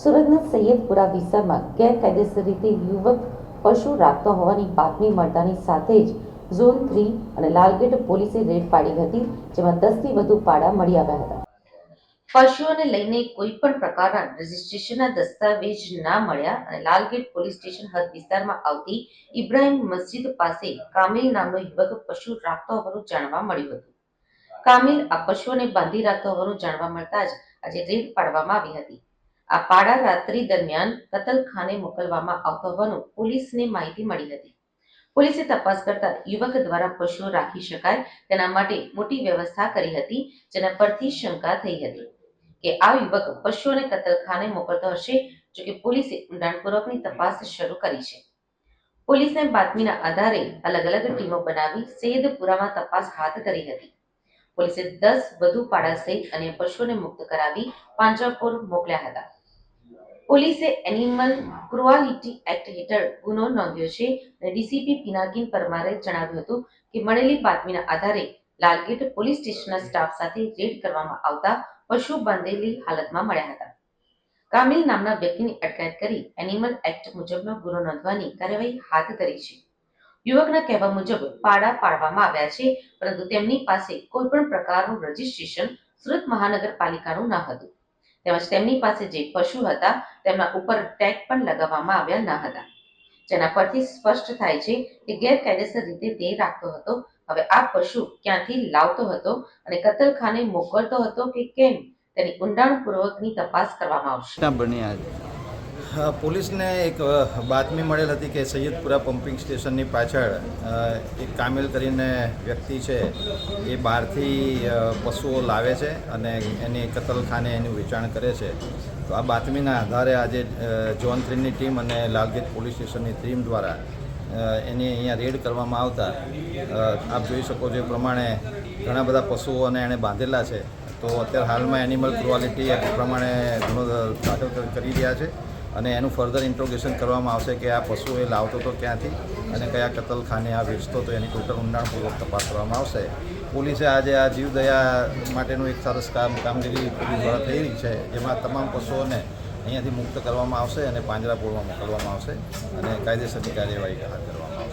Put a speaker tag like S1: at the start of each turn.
S1: સુરતના સૈયદપુરા વિસ્તારમાં ગેરકાયદેસર રીતે યુવક પશુ રાખતો હોવાની બાતમી મળતાની સાથે જ ઝોન 3 અને લાલગેટ પોલીસે રેડ પાડી હતી, જેમાં 10થી વધુ પાડા મળી આવ્યા હતા. પશુઓને લઈને કોઈ પણ પ્રકારના રજીસ્ટ્રેશનના દસ્તાવેજ ના મળ્યા અને લાલગેટ પોલીસ સ્ટેશન હદ વિસ્તારમાં આવતી ઇબ્રાહિમ મસ્જિદ પાસે કામિલ નામનો યુવક પશુ રાખતો હોવાનું જાણવા મળ્યું હતું. કામિલ આ પશુઓને બાંધી રાખતો હોવાનું જાણવા મળતા જ આજે રેડ પાડવામાં આવી હતી. આ પાડા રાત્રિ દરમિયાન કતલખાને મોકલવામાં આવતો હોવાનું પોલીસને માહિતી મળી હતી. પોલીસે તપાસ કરતા યુવક દ્વારા પશુઓ રાખી શકાય તેના માટે મોટી વ્યવસ્થા કરી હતી, જેના પરથી શંકા થઈ હતી કે આ યુવક પશુઓને કતલખાને મોકલતો હશે. જોકે પોલીસે ઊંડાણપૂર્વકની તપાસ શરૂ કરી છે. પોલીસને બાતમીના આધારે અલગ અલગ ટીમો બનાવી સૈયદપુરામાં તપાસ હાથ ધરી હતી. પોલીસે 10 વધુ પાડા સહિત અન્ય પશુઓને મુક્ત કરાવી પાંજરાપોળ મોકલ્યા હતા. પોલીસે એનિમલ ક્રુઆલિટી એક્ટ હેઠળ ગુનો નોંધ્યો છે અને ડીસીપી પિનાકીન પરમારે જણાવ્યું હતું કે મળેલી બાતમીના આધારે લાલગેટ પોલીસ સ્ટેશનના સ્ટાફ સાથે રેડ કરવામાં આવતા પશુ બાંધેલી હાલતમાં મળ્યા હતા. કામિલ નામના વ્યક્તિની અટકાયત કરી એનિમલ એક્ટ મુજબનો ગુનો નોંધવાની કાર્યવાહી હાથ ધરી છે. યુવકના કહેવા મુજબ પાડા પાડવામાં આવ્યા છે, પરંતુ તેમની પાસે કોઈ પણ પ્રકારનું રજીસ્ટ્રેશન સુરત મહાનગરપાલિકાનું ન હતું. તેમજ તેમની પાસે જે પશુ હતા તેમના ઉપર ટેગ પણ લગાવવામાં આવ્યા ન હતા, જેના પરથી સ્પષ્ટ થાય છે કે ગેરકાયદેસર રીતે તે રાખતો હતો. હવે આ પશુ ક્યાંથી લાવતો હતો અને કતલખાને મોકલતો હતો કે કેમ તેની ઊંડાણપૂર્વકની તપાસ કરવામાં આવશે.
S2: પોલીસને એક બાતમી મળેલ હતી કે સૈયદપુરા પમ્પિંગ સ્ટેશનની પાછળ એક કામિલ કરીને વ્યક્તિ છે, એ બહારથી પશુઓ લાવે છે અને એની કતલખાને એનું વેચાણ કરે છે. તો આ બાતમીના આધારે આજે ઝોન 3ની ટીમ અને લાલગેટ પોલીસ સ્ટેશનની ટીમ દ્વારા એની અહીંયા રેડ કરવામાં આવતા આપ જોઈ શકો છો એ પ્રમાણે ઘણા બધા પશુઓને એણે બાંધેલા છે. તો અત્યારે હાલમાં એનિમલ ક્રુઆલિટી એક્ટ પ્રમાણે ગુનો દાખલ કરી રહ્યા છે અને એનું ફર્ધર ઇન્ટ્રોગેશન કરવામાં આવશે કે આ પશુ એ લાવતો હતો ક્યાંથી અને કયા કતલખાને આ વેચતો હતો, એની ટોટલ ઊંડાણપૂર્વક તપાસ કરવામાં આવશે. પોલીસે આજે આ જીવદયા માટેનું એક સરસ કામગીરી પોલીસ દ્વારા થઈ રહી છે, જેમાં તમામ પશુઓને અહીંયાથી મુક્ત કરવામાં આવશે અને પાંજરાપોળમાં મોકલવામાં આવશે અને કાયદેસરની કાર્યવાહી હાથ ધરવામાં આવશે.